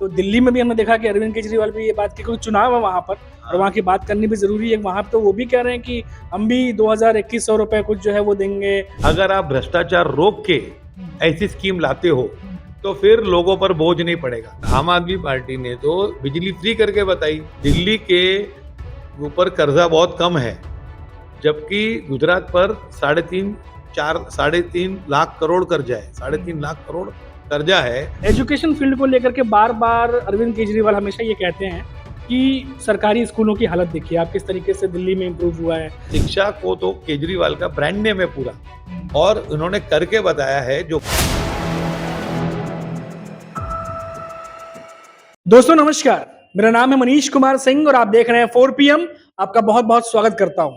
तो दिल्ली में भी हमने देखा कि अरविंद केजरीवाल भी ये बात की, क्योंकि चुनाव है वहाँ पर और वहाँ की बात करनी भी ज़रूरी है। वहाँ तो वो भी कह रहे हैं कि हम भी 2021 रुपए कुछ जो है वो देंगे। अगर आप भ्रष्टाचार रोक के ऐसी स्कीम लाते हो तो फिर लोगों पर बोझ नहीं पड़ेगा। आम आदमी पार्टी ने तो बिजली फ्री करके बताई। दिल्ली के ऊपर कर्जा बहुत कम है, जबकि गुजरात पर 3.5 करोड़ कर्जा है। 3.5 लाख करोड़ कर्जा है। एजुकेशन फील्ड को लेकर के बार बार अरविंद केजरीवाल हमेशा ये कहते हैं कि सरकारी स्कूलों की हालत देखिए आप किस तरीके से दिल्ली में इम्प्रूव हुआ है। शिक्षा को तो केजरीवाल का ब्रांड नेम है पूरा, और उन्होंने करके बताया है। जो दोस्तों नमस्कार, मेरा नाम है मनीष कुमार सिंह और आप देख रहे हैं 4 PM। आपका बहुत बहुत स्वागत करता हूं।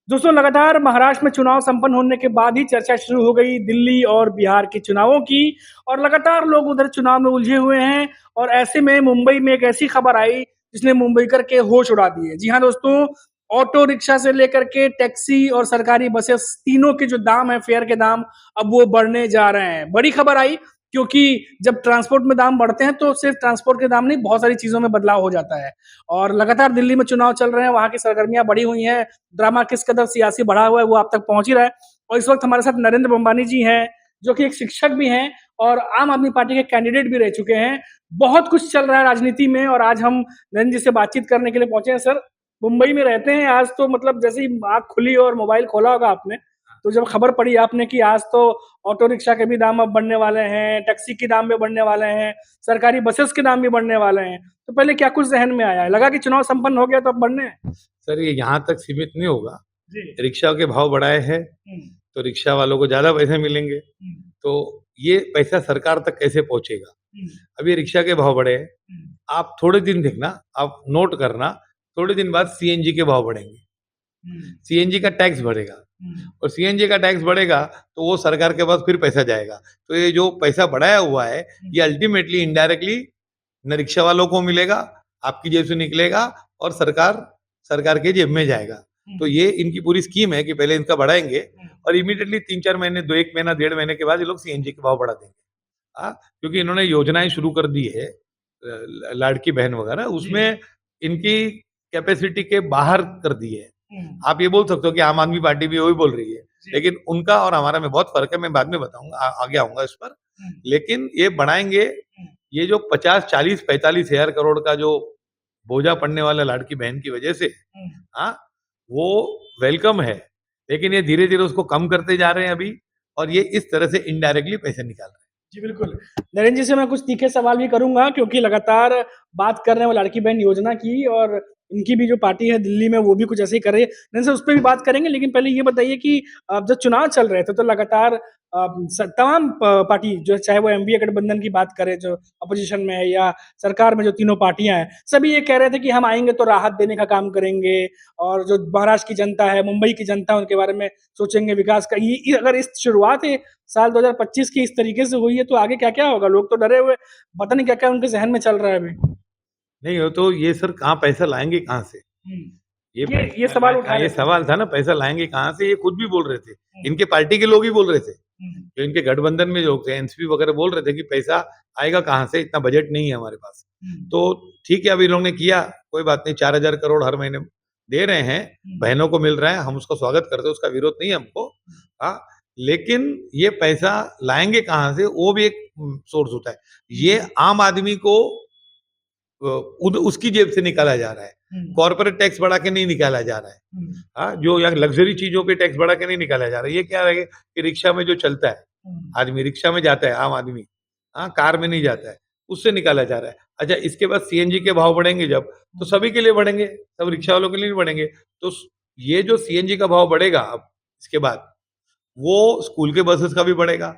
दोस्तों लगातार महाराष्ट्र में चुनाव संपन्न होने के बाद ही चर्चा शुरू हो गई दिल्ली और बिहार के चुनावों की, और लगातार लोग उधर चुनाव में उलझे हुए हैं। और ऐसे में मुंबई में एक ऐसी खबर आई जिसने मुंबईकर के होश उड़ा दिए। जी हाँ दोस्तों, ऑटो रिक्शा से लेकर के टैक्सी और सरकारी बसेस तीनों के जो दाम है, फेयर के दाम, अब वो बढ़ने जा रहे हैं। बड़ी खबर आई क्योंकि जब ट्रांसपोर्ट में दाम बढ़ते हैं तो सिर्फ ट्रांसपोर्ट के दाम नहीं, बहुत सारी चीजों में बदलाव हो जाता है। और लगातार दिल्ली में चुनाव चल रहे हैं, वहां की सरगर्मियां बढ़ी हुई हैं, ड्रामा किस कदर सियासी बढ़ा हुआ है वो आप तक पहुंच ही रहा है। और इस वक्त हमारे साथ नरेंद्र अंबानी जी हैं, जो कि एक शिक्षक भी हैं और आम आदमी पार्टी के कैंडिडेट भी रह चुके हैं। बहुत कुछ चल रहा है राजनीति में और आज हम नरेंद्र जी से बातचीत करने के लिए पहुंचे हैं। सर, मुंबई में रहते हैं, आज तो मतलब जैसे ही आँख खुली और मोबाइल खोला होगा आपने, तो जब खबर पड़ी आपने कि आज तो ऑटो रिक्शा के भी दाम अब बढ़ने वाले हैं, टैक्सी के दाम भी बढ़ने वाले हैं, सरकारी बसेस के दाम भी बढ़ने वाले हैं, तो पहले क्या कुछ जहन में आया? लगा कि चुनाव संपन्न हो गया तो अब बढ़ने हैं? सर, ये यहाँ तक सीमित नहीं होगा। जी। रिक्शा के भाव बढ़ाए हैं तो रिक्शा वालों को ज्यादा पैसे मिलेंगे, तो ये पैसा सरकार तक कैसे पहुंचेगा? अभी रिक्शा के भाव बढ़े हैं, आप थोड़े दिन देखना, आप नोट करना, थोड़े दिन बाद सीएनजी के भाव बढ़ेंगे, सीएनजी का टैक्स बढ़ेगा, और सीएनजी का टैक्स बढ़ेगा तो वो सरकार के पास फिर पैसा जाएगा। तो ये जो पैसा बढ़ाया हुआ है ये अल्टीमेटली इनडायरेक्टली न रिक्शा वालों को मिलेगा, आपकी जेब से निकलेगा और सरकार के जेब में जाएगा। तो ये इनकी पूरी स्कीम है कि पहले इनका बढ़ाएंगे और इमीडिएटली 3-4 महीने, 1 महीना 1.5 महीने के बाद ये लोग सीएनजी के भाव बढ़ा देंगे। क्योंकि इन्होंने योजनाएं शुरू कर दी है, लाड़की बहन वगैरह, उसमें इनकी कैपेसिटी के बाहर कर दी है। आप ये बोल सकते हो कि आम आदमी पार्टी भी वही बोल रही है, लेकिन उनका और हमारा में बहुत फर्क है। मैं बाद में बताऊंगा, आगे आऊंगा इस पर। लेकिन ये बढ़ाएंगे। ये जो 50, 40, 45 हजार करोड़ का जो बोझा पड़ने वाला लाड़की बहन की वजह से, वो वेलकम है, लेकिन ये धीरे धीरे उसको कम करते जा रहे हैं अभी, और ये इस तरह से इनडायरेक्टली पैसे निकाल रहे हैं। जी बिल्कुल। नरेंद्र जी से मैं कुछ तीखे सवाल भी करूंगा क्योंकि लगातार बात कर रहे हैं वो लड़की बहन योजना की, और इनकी भी जो पार्टी है दिल्ली में वो भी कुछ ऐसे ही कर रही है। नरेंद्र से उस पर भी बात करेंगे, लेकिन पहले ये बताइए कि जब चुनाव चल रहे थे तो लगातार तमाम पार्टी जो चाहे वो एमवीए गठबंधन की बात करें जो अपोजिशन में है या सरकार में जो तीनों पार्टियां हैं, सभी ये कह रहे थे कि हम आएंगे तो राहत देने का काम करेंगे, और जो महाराष्ट्र की जनता है, मुंबई की जनता है, उनके बारे में सोचेंगे विकास का। ये अगर इस शुरुआत है साल 2025 की इस तरीके से हुई है तो आगे क्या क्या होगा? लोग तो डरे हुए, पता नहीं क्या क्या उनके जहन में चल रहा है अभी। नहीं हो तो ये सर कहाँ पैसा लाएंगे कहाँ से? ये सवाल उठा ये सवाल था ना, पैसा लाएंगे कहाँ से? ये खुद भी बोल रहे थे, इनके पार्टी के लोग ही बोल रहे थे, जो इनके गठबंधन में लोग थे, एनसीपी वगैरह, बोल रहे थे कि पैसा आएगा कहाँ से, इतना बजट नहीं है हमारे पास। तो ठीक है, अभी लोगों ने किया, कोई बात नहीं, 4,000 करोड़ हर महीने दे रहे हैं, बहनों को मिल रहा है, हम उसका स्वागत करते हैं, उसका विरोध नहीं है हमको। लेकिन ये पैसा लाएंगे कहाँ से, वो भी एक सोर्स होता है। ये आम आदमी को उसकी जेब से निकाला जा रहा है, कॉर्पोरेट टैक्स बढ़ा के नहीं निकाला जा रहा है। जो यहाँ लग्जरी चीजों पे टैक्स बढ़ा के नहीं निकाला जा रहा है। ये क्या है कि रिक्शा में जो चलता है, आदमी रिक्शा में जाता है, आम आदमी कार में नहीं जाता है, उससे निकाला जा रहा है। अच्छा, इसके बाद सीएनजी के भाव बढ़ेंगे जब, तो सभी के लिए बढ़ेंगे, सब रिक्शा वालों के लिए नहीं बढ़ेंगे। तो ये जो सीएनजी का भाव बढ़ेगा अब इसके बाद, वो स्कूल के बसेस का भी बढ़ेगा,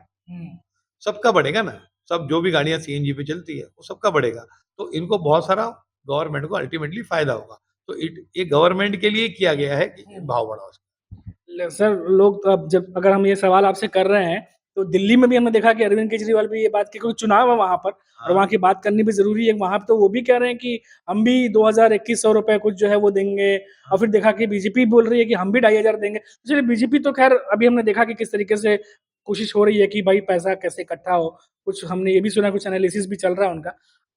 सबका बढ़ेगा ना। सब जो भी गाड़ियां सीएनजी पे चलती है वो सबका बढ़ेगा, तो इनको बहुत सारा गवर्नमेंट को अल्टीमेटली फायदा होगा। तो ये गवर्नमेंट के लिए किया गया है कि भाव बढ़ाओ। सर, लोग तो अब जब अगर हम ये सवाल आपसे कर रहे हैं तो दिल्ली में भी हमने देखा कि अरविंद केजरीवाल भी ये बात की, क्योंकि चुनाव है वहां पर और वहाँ की बात करनी भी जरूरी है। वहां तो वो भी कह रहे हैं कि हम भी 2021 रुपए कुछ जो है वो देंगे, और फिर देखा कि बीजेपी बोल रही है कि हम भी 2,500 देंगे। तो चलिए, बीजेपी तो खैर अभी हमने देखा कि किस तरीके से कोशिश हो रही है कि भाई पैसा कैसे इकट्ठा हो, कुछ हमने ये भी सुना, कुछ एनालिसिस भी चल रहा है उनका।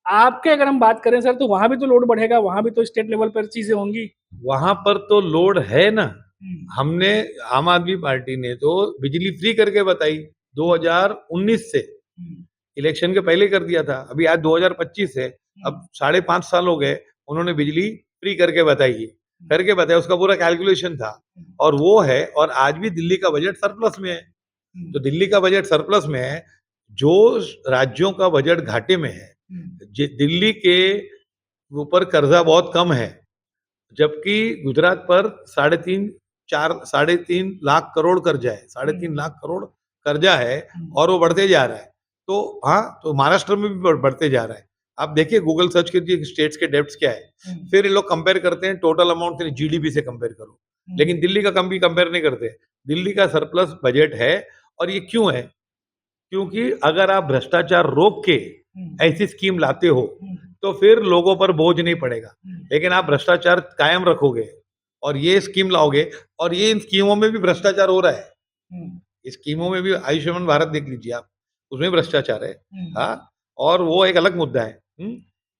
आपके अगर हम बात करें सर, तो वहां भी तो लोड बढ़ेगा, वहां भी तो स्टेट लेवल पर चीजें होंगी। वहां पर तो लोड है ना। हम्म, हमने आम आदमी पार्टी ने तो बिजली फ्री करके बताई 2019 से, हम्म, इलेक्शन के पहले कर दिया था। अभी आज 2025 है, अब 5.5 साल हो गए, उन्होंने बिजली फ्री करके बताई है, करके बताया, उसका पूरा कैलकुलेशन था और वो है। और आज भी दिल्ली का बजट सरप्लस में है। तो दिल्ली का बजट सरप्लस में है, जो राज्यों का बजट घाटे में है, दिल्ली के ऊपर कर्जा बहुत कम है, जबकि गुजरात पर 3.5 लाख कर्जा है, 3.5 लाख करोड़ कर्जा है, और वो बढ़ते जा रहा है। तो हाँ, तो महाराष्ट्र में भी बढ़ते जा रहा है। आप देखिए, गूगल सर्च कीजिए स्टेट्स के डेब्ट्स क्या है, फिर ये लोग कंपेयर करते हैं टोटल अमाउंट, जीडीपी से कंपेयर करो, लेकिन दिल्ली का कम भी कंपेयर नहीं करते। दिल्ली का सरप्लस बजट है। और ये क्यों है? क्योंकि अगर आप भ्रष्टाचार रोक के ऐसी स्कीम लाते हो तो फिर लोगों पर बोझ नहीं पड़ेगा। लेकिन आप भ्रष्टाचार कायम रखोगे और ये स्कीम लाओगे, और ये इन स्कीमों में भी भ्रष्टाचार हो रहा है। इस स्कीमों में भी आयुष्मान भारत देख लीजिए आप, उसमें भ्रष्टाचार है। हाँ, और वो एक अलग मुद्दा है।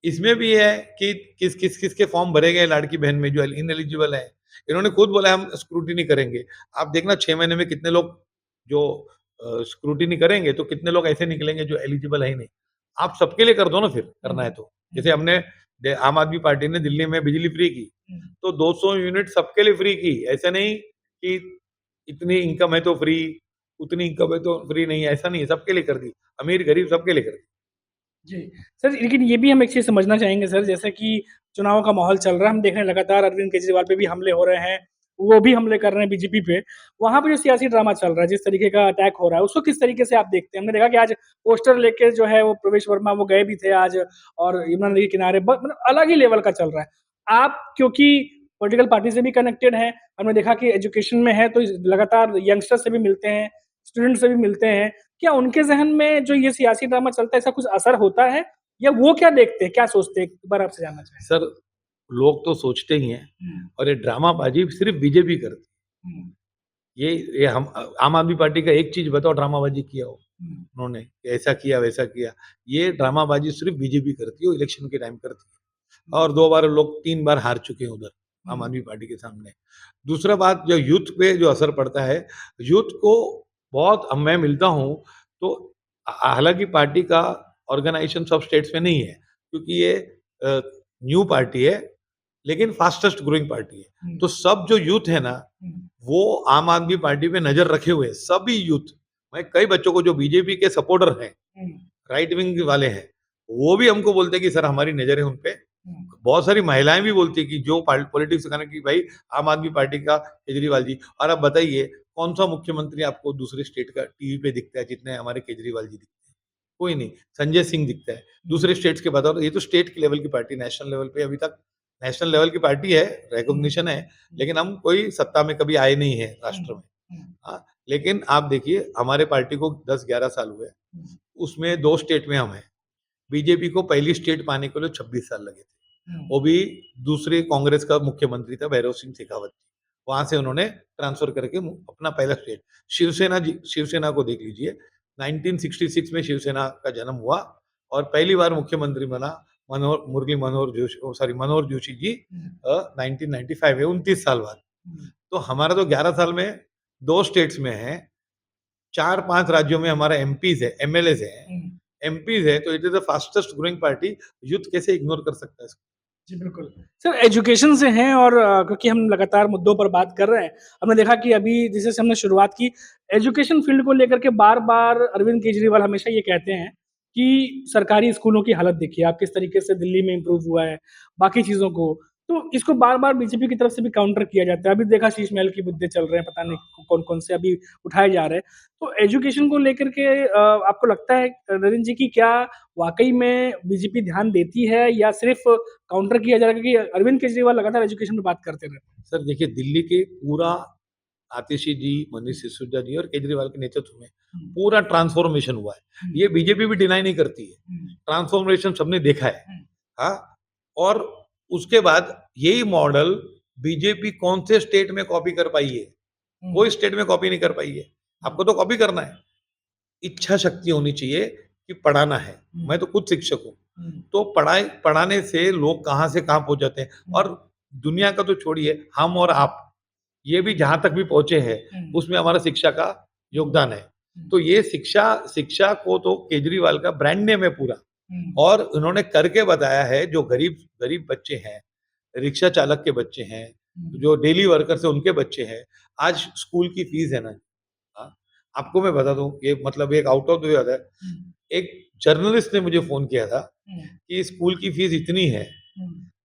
इसमें भी है कि किसके फॉर्म भरे गए लाड़की बहन में जो इनएलिजिबल है, इन्होंने खुद बोला हम स्क्रूटिनी करेंगे। आप देखना 6 महीने में कितने लोग जो स्क्रूटिनी करेंगे, तो कितने लोग ऐसे निकलेंगे जो एलिजिबल है ही नहीं। आप सबके लिए कर दो ना, फिर करना है तो। जैसे हमने आम आदमी पार्टी ने दिल्ली में बिजली फ्री की, तो 200 यूनिट सबके लिए फ्री की। ऐसा नहीं कि इतनी इनकम है तो फ्री, उतनी इनकम है तो फ्री नहीं, ऐसा नहीं है, सबके लिए कर दी, अमीर गरीब सबके लिए कर दी। जी सर, लेकिन ये भी हम एक चीज समझना चाहेंगे सर, जैसे कि चुनाव का माहौल चल रहा है, हम देख रहे हैं लगातार अरविंद केजरीवाल पे भी हमले हो रहे हैं, वो भी हमले कर रहे हैं बीजेपी पे। वहां पे जो सियासी ड्रामा चल रहा है, जिस तरीके का अटैक हो रहा है, उसको किस तरीके से आप देखते हैं? हमने देखा कि आज पोस्टर लेके जो है वो प्रवेश वर्मा वो गए भी थे आज, और यमुना नदी के किनारे मतलब अलग ही लेवल का चल रहा है। आप क्योंकि पॉलिटिकल पार्टी से भी कनेक्टेड हैं, हमने देखा कि एजुकेशन में है, तो लगातार यंगस्टर से भी मिलते हैं, स्टूडेंट से भी मिलते हैं। क्या उनके जहन में जो ये सियासी ड्रामा चलता है, ऐसा कुछ असर होता है, या वो क्या देखते हैं, क्या सोचते हैं? एक बार आपसे जानना चाहेंगे। सर, लोग तो सोचते ही हैं, और ये ड्रामाबाजी सिर्फ बीजेपी करती है। ये हम आम आदमी पार्टी का एक चीज बताओ ड्रामाबाजी किया हो उन्होंने, ऐसा किया वैसा किया। ये ड्रामाबाजी सिर्फ बीजेपी करती है, इलेक्शन के टाइम करती है, और 2 बार लोग 3 बार हार चुके हैं उधर आम आदमी पार्टी के सामने। दूसरा बात, जो यूथ पे जो असर पड़ता है, यूथ को बहुत, अब मैं मिलता हूँ तो हालांकि पार्टी का ऑर्गेनाइजेशन सब स्टेट्स में नहीं है, क्योंकि ये न्यू पार्टी है, लेकिन फास्टेस्ट ग्रोइंग पार्टी है। तो सब जो यूथ है ना, वो आम आदमी पार्टी पे नजर रखे हुए हैं, सभी यूथ। मैं कई बच्चों को जो बीजेपी के सपोर्टर हैं, राइट विंग वाले हैं, वो भी हमको बोलते हैं कि सर हमारी नजर है उन पे। बहुत सारी महिलाएं भी बोलती है कि जो पॉलिटिक्स करने की, भाई आम आदमी पार्टी का केजरीवाल जी। और आप बताइए, कौन सा मुख्यमंत्री आपको दूसरे स्टेट का टीवी पे दिखता है जितने हमारे केजरीवाल जी दिखते हैं? कोई नहीं। संजय सिंह दिखता है। दूसरे स्टेट्स के बताओ, ये तो स्टेट के लेवल की पार्टी, नेशनल लेवल पे अभी तक नेशनल लेवल की पार्टी है, रिकॉग्निशन है, लेकिन हम कोई सत्ता में कभी आए नहीं है राष्ट्र में। हाँ, लेकिन आप देखिए, हमारे पार्टी को 10-11 साल हुए, उसमें 2 स्टेट में हम हैं। बीजेपी को पहली स्टेट पाने के लिए 26 साल लगे थे, वो भी दूसरे कांग्रेस का मुख्यमंत्री था भैरव सिंह शेखावत जी, वहां से उन्होंने ट्रांसफर करके अपना पहला स्टेट। शिवसेना को देख लीजिए, 1966 में शिवसेना का जन्म हुआ, और पहली बार मुख्यमंत्री बना मनोहर जोशी जी 1995 में, 29 साल बाद। तो हमारा तो 11 साल में 2 स्टेट्स में है, 4-5 राज्यों में हमारा एमपीज है, एमएलएज है, एमपीज है, तो it is the fastest growing party. Youth कैसे इग्नोर कर सकता है इसको? जी, बिल्कुल। सर, एजुकेशन से हैं, और क्योंकि हम लगातार मुद्दों पर बात कर रहे हैं, हमने देखा कि अभी जैसे से हमने शुरुआत की, एजुकेशन फील्ड को लेकर के बार-बार अरविंद केजरीवाल हमेशा ये कहते हैं कि सरकारी स्कूलों की हालत देखिए आप, किस तरीके से दिल्ली में इम्प्रूव हुआ है, बाकी चीज़ों को। तो इसको बार-बार बीजेपी की तरफ से भी काउंटर किया जाता है। अभी देखा शीश महल के मुद्दे चल रहे हैं, पता नहीं कौन-कौन से अभी उठाए जा रहे हैं। तो एजुकेशन को लेकर के आपको लगता है नरेंद्र जी, कि क्या वाक़ई में बीजेपी ध्यान देती है, या सिर्फ़ काउंटर किया जा रहा है, क्योंकि अरविंद केजरीवाल लगातार एजुकेशन पे बात करते रहते हैं? सर देखिए, दिल्ली के पूरा आतिशी जी, मनीष सिसोदिया जी और केजरीवाल के नेतृत्व में पूरा ट्रांसफॉर्मेशन हुआ है। ये बीजेपी भी डिनाई नहीं करती है, ट्रांसफॉर्मेशन सबने देखा है। हाँ, और उसके बाद यही मॉडल बीजेपी कौन से स्टेट में कॉपी कर पाई है? कोई स्टेट में कॉपी नहीं कर पाई है। आपको तो कॉपी करना है, इच्छा शक्ति होनी चाहिए कि पढ़ाना है। मैं तो खुद शिक्षक हूँ। तो पढ़ाने से लोग कहाँ से कहाँ पहुँच जाते हैं। और दुनिया का तो छोड़िए, हम और आप ये भी जहाँ तक भी पहुँचे हैं, उसमें हमारा शिक्षा का योगदान है। तो ये शिक्षा को तो केजरीवाल का ब्रांड नेम है पूरा। और उन्होंने करके बताया है। जो गरीब गरीब बच्चे हैं, रिक्शा चालक के बच्चे हैं, जो डेली वर्कर्स हैं उनके बच्चे हैं, आज स्कूल की फीस है ना, हाँ, आपको मैं बता दूं, ये मतलब एक आउट ऑफ द वे आता है। एक जर्नलिस्ट ने मुझे फोन किया था कि स्कूल की फीस इतनी है।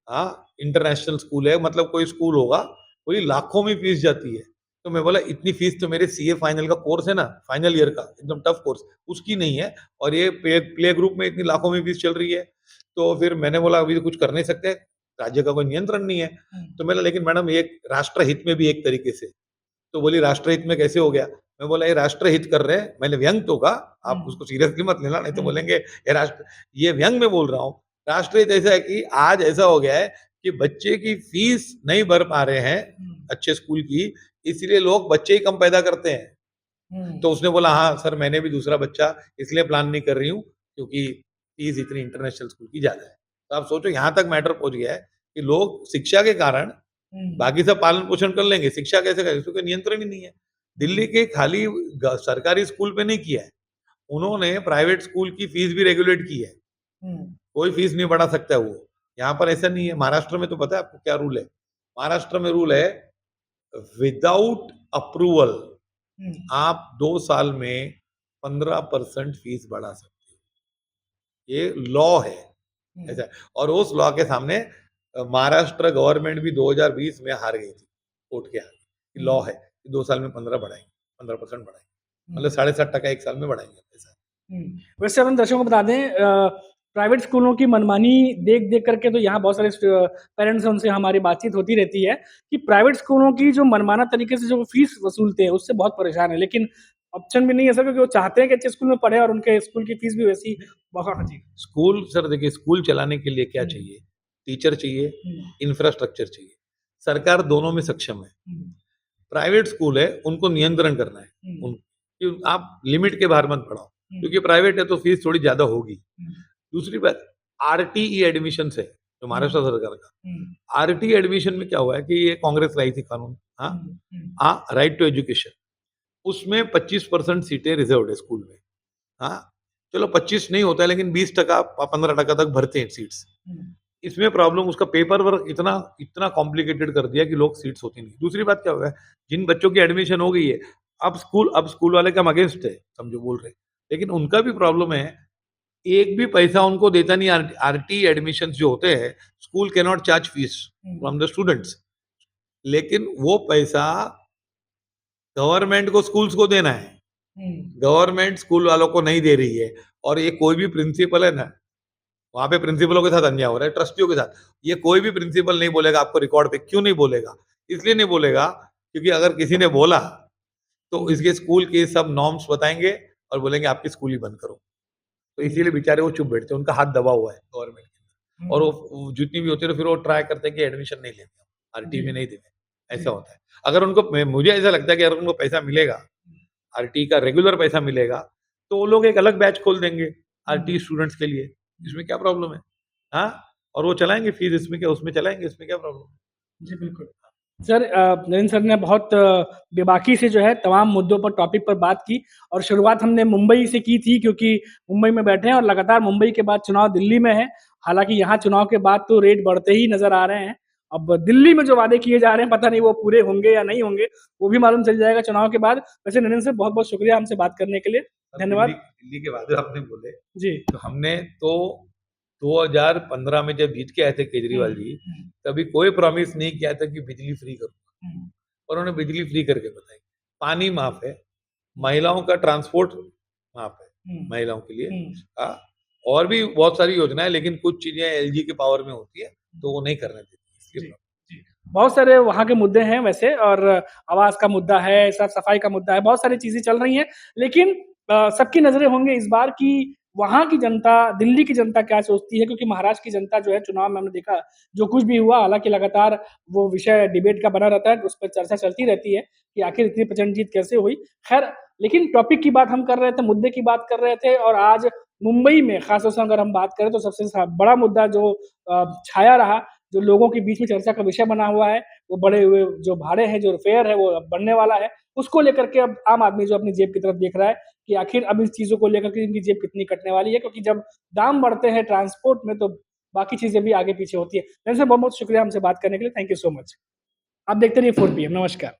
हाँ, इंटरनेशनल स्कूल है, मतलब कोई स्कूल होगा, कोई लाखों में फीस जाती है। तो मैं बोला इतनी फीस तो मेरे सीए फाइनल का कोर्स है ना, फाइनल ईयर का एकदम टफ कोर्स, उसकी नहीं है। और ये प्ले ग्रुप में इतनी लाखों में फीस चल रही है। तो फिर मैंने बोला अभी तो कुछ कर नहीं सकते, राज्य का कोई नियंत्रण नहीं है। तो मैंने, लेकिन मैडम एक राष्ट्र हित में भी एक तरीके से। तो बोली राष्ट्र हित में कैसे हो गया? मैं बोला ये राष्ट्र हित कर रहे हैं, मैंने व्यंग तो कहा, आप उसको सीरियसली मत लेना, नहीं तो बोलेंगे ये व्यंग में बोल रहा हूँ। राष्ट्र हित ऐसा है कि आज ऐसा हो गया है कि बच्चे की फीस नहीं भर पा रहे हैं अच्छे स्कूल की, इसलिए लोग बच्चे ही कम पैदा करते हैं। तो उसने बोला हाँ सर, मैंने भी दूसरा बच्चा इसलिए प्लान नहीं कर रही हूँ क्योंकि फीस इतनी इंटरनेशनल स्कूल की ज्यादा है। तो आप सोचो यहाँ तक मैटर पहुंच गया है कि लोग शिक्षा के कारण बाकी सब पालन पोषण कर लेंगे, शिक्षा कैसे करेंगे, इसको कोई नियंत्रण ही नहीं है। दिल्ली के खाली सरकारी स्कूल पे नहीं किया है, उन्होंने प्राइवेट स्कूल की फीस भी रेगुलेट की है। कोई फीस नहीं बढ़ा सकता है वो। यहाँ पर ऐसा नहीं है। महाराष्ट्र में तो पता है आपको क्या रूल है? महाराष्ट्र में रूल है विदाउट अप्रूवल आप 2 साल में 15% फीस बढ़ा सकते हो। ये लॉ है ऐसा है। और उस लॉ के सामने महाराष्ट्र गवर्नमेंट भी 2020 में हार गई थी कोर्ट के आगे। लॉ है कि 2 साल में 15% बढ़ाएंगे, मतलब 7.5% एक साल में बढ़ाएंगे पैसा। वैसे अपन दर्शकों को बता दें, प्राइवेट स्कूलों की मनमानी देख देख करके तो यहाँ बहुत सारे पेरेंट्स हैं, उनसे हमारी बातचीत होती रहती है कि प्राइवेट स्कूलों की जो मनमाना तरीके से जो फीस वसूलते हैं उससे बहुत परेशान है। लेकिन ऑप्शन भी नहीं है सर, क्योंकि वो चाहते हैं कि अच्छे स्कूल में पढ़े और उनके स्कूल की फीस भी वैसी बहुत। हाँ जी। स्कूल सर देखिए, स्कूल चलाने के लिए क्या चाहिए? टीचर चाहिए, इंफ्रास्ट्रक्चर चाहिए। सरकार दोनों में सक्षम है। प्राइवेट स्कूल है, उनको नियंत्रण करना है। कि आप लिमिट के बाहर मत पढ़ाओ, क्योंकि प्राइवेट है तो फीस थोड़ी ज्यादा होगी। दूसरी बात, आरटीई एडमिशन है जो महाराष्ट्र सरकार का। आरटीई एडमिशन में क्या हुआ है कि ये कांग्रेस लाई थी कानून, हाँ, राइट टू एजुकेशन, उसमें 25% सीटें रिजर्व है स्कूल में। हाँ, चलो 25 नहीं होता है, लेकिन 20% 15% तक भरते हैं सीट्स। इसमें प्रॉब्लम, उसका पेपर वर्क इतना इतना कॉम्प्लिकेटेड कर दिया कि लोग सीट्स होती नहीं। दूसरी बात क्या हुआ है, जिन बच्चों की एडमिशन हो गई है, अब स्कूल वाले का अगेंस्ट है, समझो बोल रहे, लेकिन उनका भी प्रॉब्लम है, एक भी पैसा उनको देता नहीं। आरटी एडमिशन जो होते हैं, school can not charge fees from the students, लेकिन वो पैसा गवर्नमेंट को स्कूल्स को देना है। गवर्नमेंट स्कूल वालों को नहीं दे रही है। और ये कोई भी प्रिंसिपल है ना, वहां पे प्रिंसिपलों के साथ अन्याय हो रहा है, ट्रस्टियों के साथ। ये कोई भी प्रिंसिपल नहीं बोलेगा आपको रिकॉर्ड पे। क्यों नहीं बोलेगा? इसलिए नहीं बोलेगा क्योंकि अगर किसी ने बोला तो इसके स्कूल के सब नॉर्म्स बताएंगे और बोलेंगे आपकी स्कूल ही बंद करो। तो इसीलिए बेचारे वो चुप बैठते हैं, उनका हाथ दबा हुआ है गवर्नमेंट के। और वो जितनी भी होती है, फिर वो ट्राई करते हैं कि एडमिशन नहीं लेते, आरटी में नहीं देते। ऐसा होता है। अगर उनको, मुझे ऐसा लगता है कि अगर उनको पैसा मिलेगा, आरटी का रेगुलर पैसा मिलेगा, तो वो लोग एक अलग बैच खोल देंगे आरटी स्टूडेंट्स के लिए। इसमें क्या प्रॉब्लम है? हाँ, और वो चलाएंगे फीस, इसमें क्या, उसमें चलाएंगे, इसमें क्या प्रॉब्लम है? जी बिल्कुल सर। नरेंद्र सर ने बहुत बेबाकी से जो है तमाम मुद्दों पर, टॉपिक पर बात की। और शुरुआत हमने मुंबई से की थी, क्योंकि मुंबई में बैठे हैं और लगातार मुंबई के बाद चुनाव दिल्ली में है। हालांकि यहाँ चुनाव के बाद तो रेट बढ़ते ही नजर आ रहे हैं। अब दिल्ली में जो वादे किए जा रहे हैं, पता नहीं वो पूरे होंगे या नहीं होंगे, वो भी मालूम चल जाएगा चुनाव के बाद। वैसे नरेंद्र सर, बहुत बहुत शुक्रिया हमसे बात करने के लिए, धन्यवाद। दिल्ली के वादे आपने बोले जी। तो हमने तो 2015 में जब जीत के आए थे केजरीवाल जी, तभी कोई प्रॉमिस नहीं किया था कि बिजली फ्री करूंगा, और उन्होंने बिजली फ्री करके बताई। पानी माफ है, महिलाओं का ट्रांसपोर्ट माफ है महिलाओं के लिए, और भी बहुत सारी योजनाएं, लेकिन कुछ चीजें एलजी के पावर में होती है तो वो नहीं करने देती, इसलिए। बहुत सारे वहाँ के मुद्दे हैं वैसे, और आवास का मुद्दा है, साफ सफाई का मुद्दा है, बहुत सारी चीजें चल रही हैं। लेकिन सबकी नजरें होंगे इस बार की वहाँ की जनता, दिल्ली की जनता क्या सोचती है, क्योंकि महाराष्ट्र की जनता जो है, चुनाव में हमने देखा जो कुछ भी हुआ, हालांकि लगातार वो विषय डिबेट का बना रहता है, उस पर चर्चा चलती रहती है कि आखिर इतनी प्रचंड जीत कैसे हुई। खैर, लेकिन टॉपिक की बात हम कर रहे थे, मुद्दे की बात कर रहे थे, और आज मुंबई में खासतौर से अगर हम बात करें तो सबसे बड़ा मुद्दा जो छाया रहा, जो लोगों के बीच में चर्चा का विषय बना हुआ है, वो बढ़े हुए जो भाड़े हैं, जो फेयर है, वो अब बढ़ने वाला है। उसको लेकर के अब आम आदमी जो अपनी जेब की तरफ देख रहा है कि आखिर अब इस चीज़ों को लेकर के इनकी जेब कितनी कटने वाली है, क्योंकि जब दाम बढ़ते हैं ट्रांसपोर्ट में तो बाकी चीज़ें भी आगे पीछे होती है। वैसे बहुत-बहुत शुक्रिया हमसे बात करने के लिए। Thank you so much. आप देखते रहिए 4 पीएम। नमस्कार।